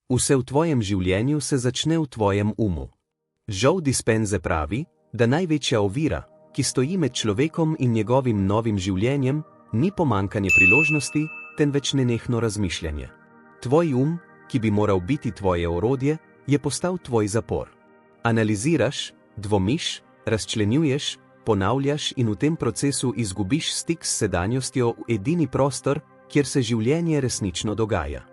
Vse v tvojem življenju se začne v tvojem umu. Joe Dispenza pravi, da največja ovira, ki stoji med človekom in njegovim novim življenjem, ni pomanjkanje priložnosti, temveč nenehno razmišljanje. Tvoj ki bi moral biti tvoje orodje, je postal tvoj zapor. Analiziraš, dvomiš, razčlenjuješ, ponavljaš in v tem procesu izgubiš stik s sedanjostjo v edini prostor, kjer se življenje resnično dogaja.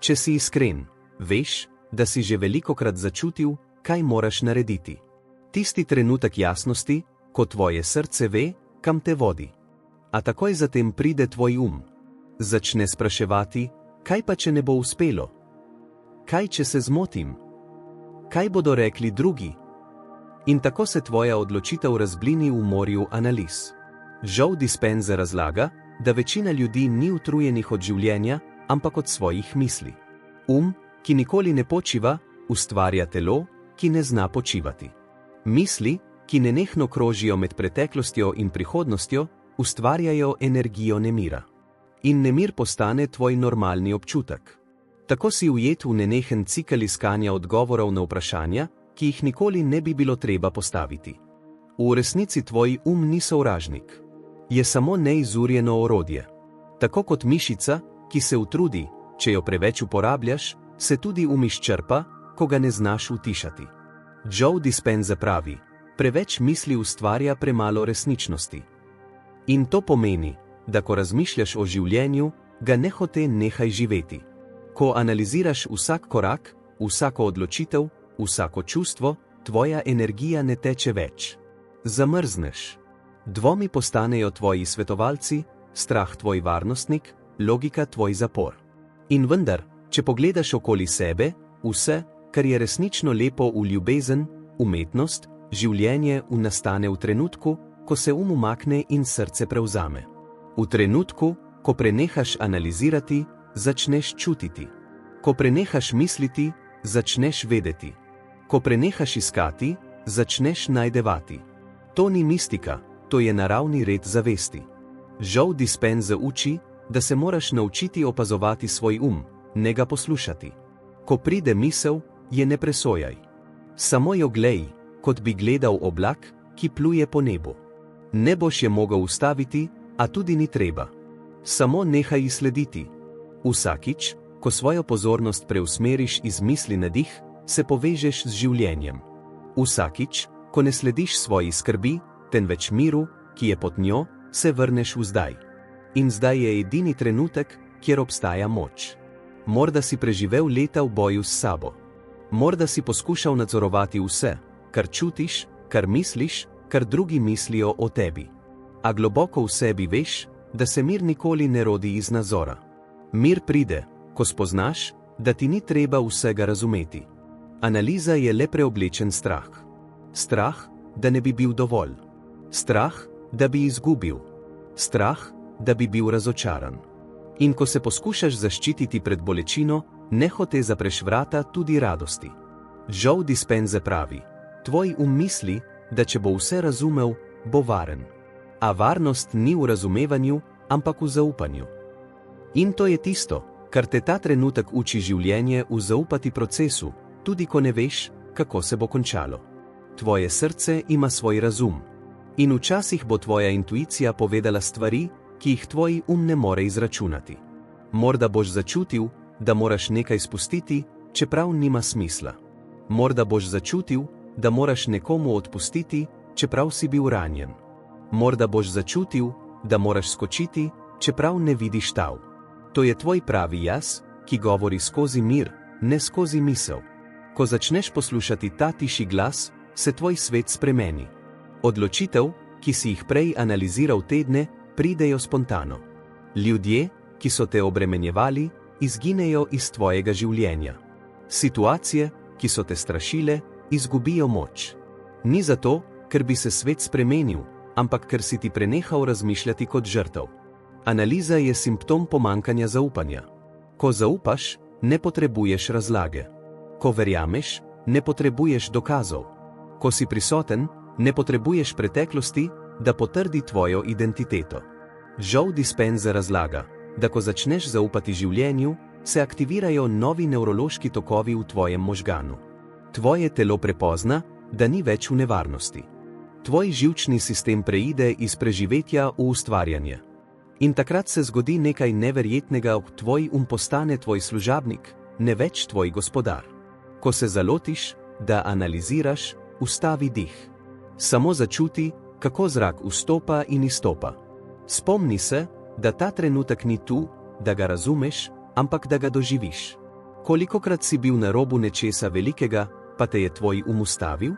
Če si iskren, veš, da si že velikokrat začutil, kaj moraš narediti. Tisti trenutek jasnosti, ko tvoje srce ve, kam te vodi. A takoj zatem pride tvoj Začne spraševati, kaj pa če ne bo uspelo? Kaj če se zmotim? Kaj bodo rekli drugi? In tako se tvoja odločitev razblini v morju analiz. Joe Dispenza razlaga, da večina ljudi ni utrujenih od življenja, ampak od svojih misli. Ki nikoli ne počiva, ustvarja telo, ki ne zna počivati. Misli, ki nenehno krožijo med preteklostjo in prihodnostjo, ustvarjajo energijo nemira. In nemir postane tvoj normalni občutek. Tako si ujet v nenehen cikel iskanja odgovorov na vprašanja, ki jih nikoli ne bi bilo treba postaviti. V resnici tvoj ni sovražnik. Je samo neizurjeno orodje. Tako kot mišica, ki se utrudi, če jo preveč uporabljaš, se tudi izčrpa, ko ga ne znaš utišati. Joe Dispenza pravi, preveč misli ustvarja premalo resničnosti. In to pomeni, da ko razmišljaš o življenju, ga nehote nehaj živeti. Ko analiziraš vsak korak, vsako odločitev, vsako čustvo, tvoja energija ne teče več. Zamrzneš. Dvomi postanejo tvoji svetovalci, strah tvoj varnostnik, logika tvoj zapor. In vendar, če pogledaš okoli sebe, vse, kar je resnično lepo v ljubezen, umetnost, življenje nastane v trenutku, ko se umakne in srce prevzame. V trenutku, ko prenehaš analizirati, začneš čutiti. Ko prenehaš misliti, začneš vedeti. Ko prenehaš iskati, začneš najdevati. To ni mistika, to je naravni red zavesti. Joe Dispenza uči, da se moraš naučiti opazovati svoj ne ga poslušati. Ko pride misel, je ne presojaj. Samo jo glej, kot bi gledal oblak, ki pluje po nebu. Ne boš je mogel ustaviti, a tudi ni treba. Samo nehaj ji slediti. Vsakič, ko svojo pozornost preusmeriš iz misli na dih, se povežeš z življenjem. Vsakič, ko ne slediš svoji skrbi, temveč miru, ki je pod njo, se vrneš v zdaj. In zdaj je edini trenutek, kjer obstaja moč. Morda si preživel leta v boju s sabo. Morda si poskušal nadzorovati vse, kar čutiš, kar misliš, kar drugi mislijo o tebi. A globoko v sebi veš, da se mir nikoli ne rodi iz nadzora. Mir pride, ko spoznaš, da ti ni treba vsega razumeti. Analiza je le preoblečen strah. Strah, da ne bi bil dovolj. Strah, da bi izgubil. Strah, da bi bil razočaran. In ko se poskušaš zaščititi pred bolečino, nehote zapreš vrata tudi radosti. Joe Dispenza pravi, tvoj misli, da če bo vse razumel, bo varen. A varnost ni v razumevanju, ampak v zaupanju. In to je tisto, kar te ta trenutek uči življenje v zaupati procesu, tudi ko ne veš, kako se bo končalo. Tvoje srce ima svoj razum. In včasih bo tvoja intuicija povedala stvari, ki jih tvoj ne more izračunati. Morda boš začutil, da moraš nekaj spustiti, čeprav nima smisla. Morda boš začutil, da moraš nekomu odpustiti, čeprav si bil ranjen. Morda boš začutil, da moraš skočiti, čeprav ne vidiš tal. To je tvoj pravi jaz, ki govori skozi mir, ne skozi misel. Ko začneš poslušati ta tiši glas, se tvoj svet spremeni. Odločitev, ki si jih prej analiziral tedne, pridejo spontano. Ljudje, ki so te obremenjevali, izginejo iz tvojega življenja. Situacije, ki so te strašile, izgubijo moč. Ni zato, ker bi se svet spremenil, ampak ker si ti prenehal razmišljati kot žrtev. Analiza je simptom pomanjkanja zaupanja. Ko zaupaš, ne potrebuješ razlage. Ko verjameš, ne potrebuješ dokazov. Ko si prisoten, ne potrebuješ preteklosti, da potrdi tvojo identiteto. Joe Dispenza razlaga, da ko začneš zaupati življenju, se aktivirajo novi nevrološki tokovi v tvojem možganu. Tvoje telo prepozna, da ni več v nevarnosti. Tvoj živčni sistem preide iz preživetja v ustvarjanje. In takrat se zgodi nekaj neverjetnega, tvoj postane tvoj služabnik, ne več tvoj gospodar. Ko se zalotiš, da analiziraš, ustavi dih. Samo začuti, kako zrak vstopa in izstopa. Spomni se, da ta trenutek ni tu, da ga razumeš, ampak da ga doživiš. Kolikokrat si bil na robu nečesa velikega, pa te je tvoj ustavil?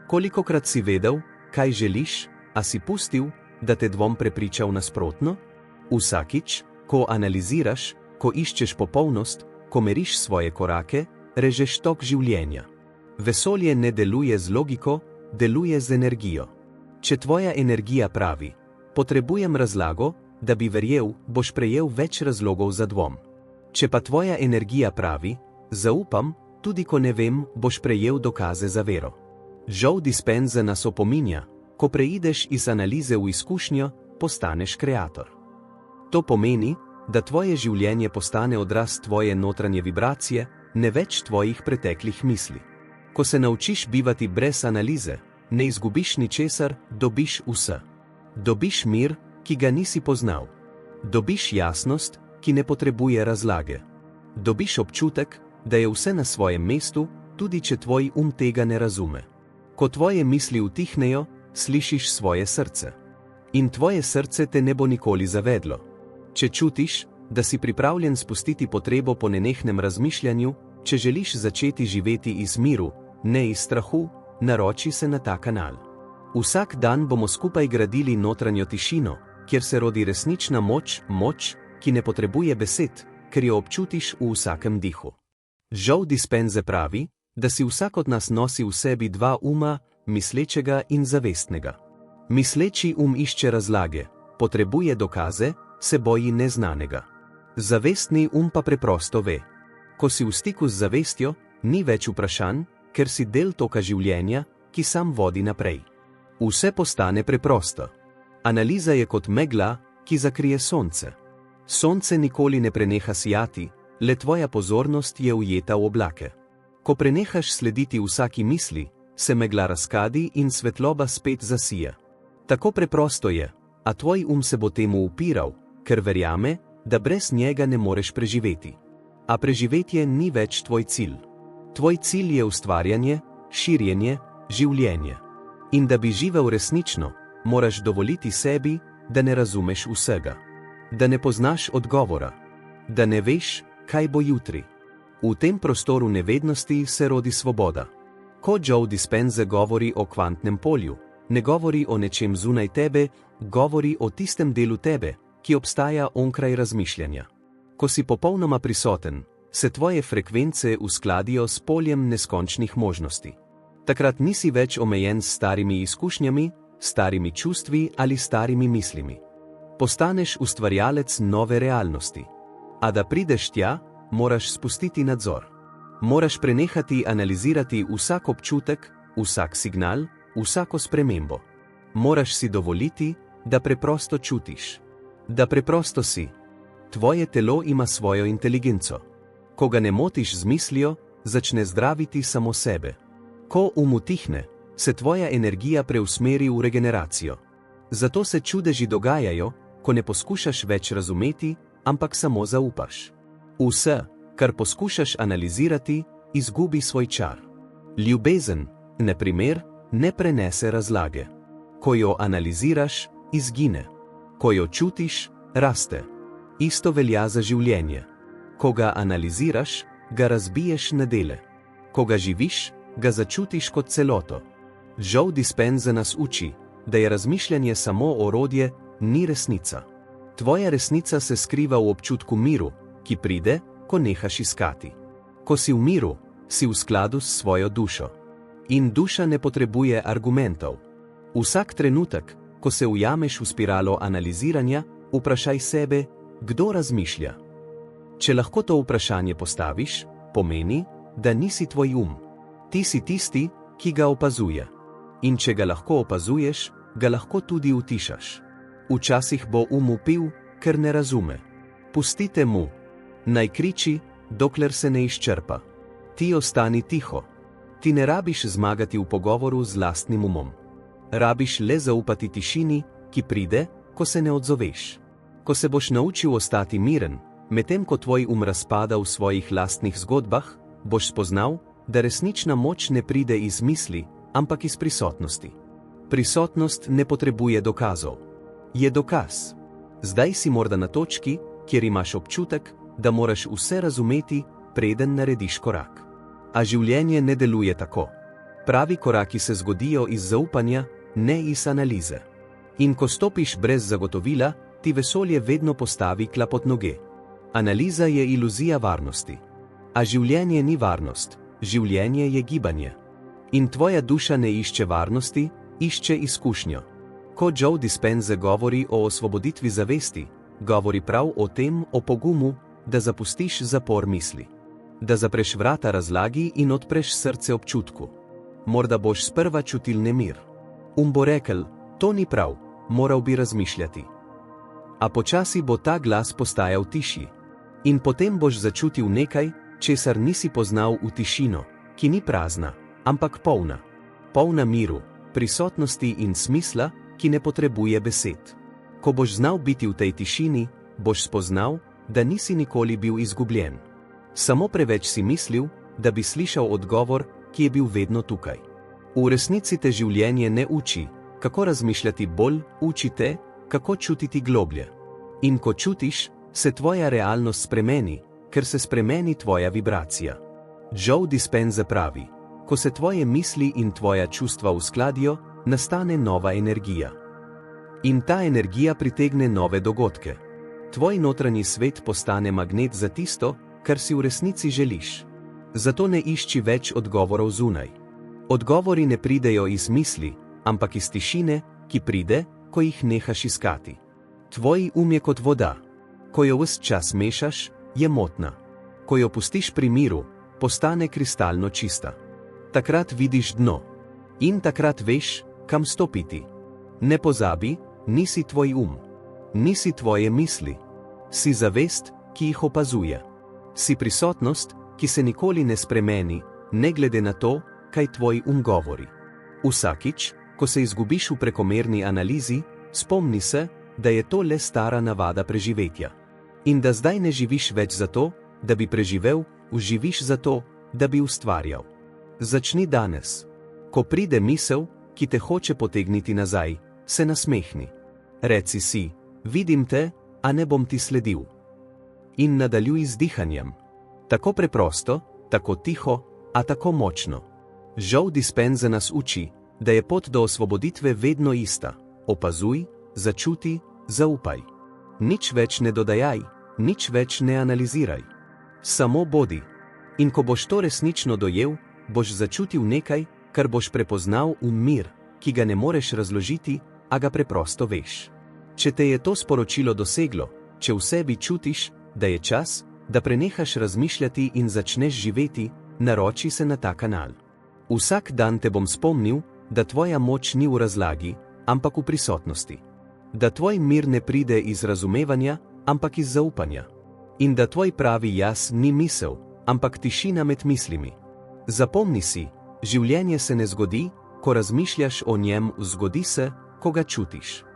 Kolikokrat si vedel, kaj želiš, a si pustil, da te dvom prepričal nasprotno? Vsakič, ko analiziraš, ko iščeš popolnost, ko meriš svoje korake, režeš tok življenja. Vesolje ne deluje z logiko, deluje z energijo. Če tvoja energija pravi, potrebujem razlago, da bi verjel, boš prejel več razlogov za dvom. Če pa tvoja energija pravi, zaupam, tudi ko ne vem, boš prejel dokaze za vero. Joe Dispenza nas opominja, ko preideš iz analize v izkušnjo, postaneš kreator. To pomeni, da tvoje življenje postane odraz tvoje notranje vibracije, ne več tvojih preteklih misli. Ko se naučiš bivati brez analize, ne izgubiš ničesar, dobiš vse. Dobiš mir, ki ga nisi poznal. Dobiš jasnost, ki ne potrebuje razlage. Dobiš občutek, da je vse na svojem mestu, tudi če tvoj tega ne razume. Ko tvoje misli utihnejo, slišiš svoje srce. In tvoje srce te ne bo nikoli zavedlo. Če čutiš, da si pripravljen spustiti potrebo po nenehnem razmišljanju, če želiš začeti živeti iz miru, ne iz strahu, naroči se na ta kanal. Vsak dan bomo skupaj gradili notranjo tišino, kjer se rodi resnična moč, ki ne potrebuje besed, ker jo občutiš v vsakem dihu. Joe Dispenza pravi, da si vsak od nas nosi v sebi dva mislečega in zavestnega. Misleči išče razlage, potrebuje dokaze, se boji neznanega. Zavestni pa preprosto ve. Ko si v stiku z zavestjo, ni več vprašanj, ker si del toka življenja, ki sam vodi naprej. Vse postane preprosto. Analiza je kot megla, ki zakrije sonce. Sonce nikoli ne preneha sijati, le tvoja pozornost je ujeta v oblake. Ko prenehaš slediti vsaki misli, se megla razkadi in svetloba spet zasija. Tako preprosto je, a tvoj se bo temu upiral, ker verjame, da brez njega ne moreš preživeti. A preživetje ni več tvoj cilj. Tvoj cilj je ustvarjanje, širjenje, življenje. In da bi živel resnično, moraš dovoliti sebi, da ne razumeš vsega. Da ne poznaš odgovora. Da ne veš, kaj bo jutri. V tem prostoru nevednosti se rodi svoboda. Ko Joe Dispenza govori o kvantnem polju, ne govori o nečem zunaj tebe, govori o tistem delu tebe, ki obstaja onkraj razmišljanja. Ko si popolnoma prisoten, se tvoje frekvence uskladijo s poljem neskončnih možnosti. Takrat nisi več omejen s starimi izkušnjami, starimi čustvi ali starimi mislimi. Postaneš ustvarjalec nove realnosti. A da prideš tja, moraš spustiti nadzor. Moraš prenehati analizirati vsak občutek, vsak signal, vsako spremembo. Moraš si dovoliti, da preprosto čutiš. Da preprosto si. Tvoje telo ima svojo inteligenco. Ko ga ne motiš z mislijo, začne zdraviti samo sebe. Ko utihne, se tvoja energija preusmeri v regeneracijo. Zato se čudeži dogajajo, ko ne poskušaš več razumeti, ampak samo zaupaš. Vse, kar poskušaš analizirati, izgubi svoj čar. Ljubezen, na primer, ne prenese razlage. Ko jo analiziraš, izgine. Ko jo čutiš, raste. Isto velja za življenje. Ko ga analiziraš, ga razbiješ na dele. Ko ga živiš, ga začutiš kot celoto. Joe Dispenza nas uči, da je razmišljanje samo orodje, ni resnica. Tvoja resnica se skriva v občutku miru, ki pride, ko nehaš iskati. Ko si v miru, si v skladu s svojo dušo. In duša ne potrebuje argumentov. Vsak trenutek, ko se ujameš v spiralo analiziranja, vprašaj sebe, kdo razmišlja. Če lahko to vprašanje postaviš, pomeni, da nisi tvoj Ti si tisti, ki ga opazuje. In če ga lahko opazuješ, ga lahko tudi utišaš. Včasih bo vpil, ker ne razume. Pustite mu. Naj kriči, dokler se ne izčrpa. Ti ostani tiho. Ti ne rabiš zmagati v pogovoru z lastnim umom. Rabiš le zaupati tišini, ki pride, ko se ne odzoveš. Ko se boš naučil ostati miren, medtem ko tvoj razpada v svojih lastnih zgodbah, boš spoznal, da resnična moč ne pride iz misli, ampak iz prisotnosti. Prisotnost ne potrebuje dokazov. Je dokaz. Zdaj si morda na točki, kjer imaš občutek, da moraš vse razumeti, preden narediš korak. A življenje ne deluje tako. Pravi koraki se zgodijo iz zaupanja, ne iz analize. In ko stopiš brez zagotovila, ti vesolje vedno postavi tla pod noge. Analiza je iluzija varnosti. A življenje ni varnost, življenje je gibanje. In tvoja duša ne išče varnosti, išče izkušnjo. Ko Joe Dispenza govori o osvoboditvi zavesti, govori prav o tem, o pogumu, da zapustiš zapor misli. Da zapreš vrata razlagi in odpreš srce občutku. Morda boš sprva čutil nemir. Bo rekel, to ni prav, moral bi razmišljati. A počasi bo ta glas postajal tišji. In potem boš začutil nekaj, česar nisi poznal v tišino, ki ni prazna, ampak polna. Polna miru, prisotnosti in smisla, ki ne potrebuje besed. Ko boš znal biti v tej tišini, boš spoznal, da nisi nikoli bil izgubljen. Samo preveč si mislil, da bi slišal odgovor, ki je bil vedno tukaj. V resnici te življenje ne uči, kako razmišljati bolj, uči te, kako čutiti globlje. In ko čutiš, se tvoja realnost spremeni, ker se spremeni tvoja vibracija. Joe Dispenza pravi, ko se tvoje misli in tvoja čustva uskladijo, nastane nova energija. In ta energija pritegne nove dogodke. Tvoj notranji svet postane magnet za tisto, kar si v resnici želiš. Zato ne išči več odgovorov zunaj. Odgovori ne pridejo iz misli, ampak iz tišine, ki pride, ko jih nehaš iskati. Tvoj je kot voda. Ko jo ves čas mešaš, je motna. Ko jo pustiš pri miru, postane kristalno čista. Takrat vidiš dno. In takrat veš, kam stopiti. Ne pozabi, nisi tvoj nisi tvoje misli. Si zavest, ki jih opazuje. Si prisotnost, ki se nikoli ne spremeni, ne glede na to, kaj tvoj govori. Vsakič, ko se izgubiš v prekomerni analizi, spomni se, da je to le stara navada preživetja. In da zdaj ne živiš več zato, da bi preživel, živiš zato, da bi ustvarjal. Začni danes. Ko pride misel, ki te hoče potegniti nazaj, se nasmehni. Reci si, vidim te, a ne bom ti sledil. In nadaljuj z dihanjem. Tako preprosto, tako tiho, a tako močno. Joe Dispenza nas uči, da je pot do osvoboditve vedno ista. Opazuj, začuti, zaupaj. Nič več ne dodajaj, nič več ne analiziraj. Samo bodi. In ko boš to resnično dojel, boš začutil nekaj, kar boš prepoznal v mir, ki ga ne moreš razložiti, a ga preprosto veš. Če te je to sporočilo doseglo, če v sebi čutiš, da je čas, da prenehaš razmišljati in začneš živeti, naroči se na ta kanal. Vsak dan te bom spomnil, da tvoja moč ni v razlagi, ampak v prisotnosti. Da tvoj mir ne pride iz razumevanja, ampak iz zaupanja. In da tvoj pravi jaz ni misel, ampak tišina med mislimi. Zapomni si, življenje se ne zgodi, ko razmišljaš o njem, zgodi se, ko ga čutiš.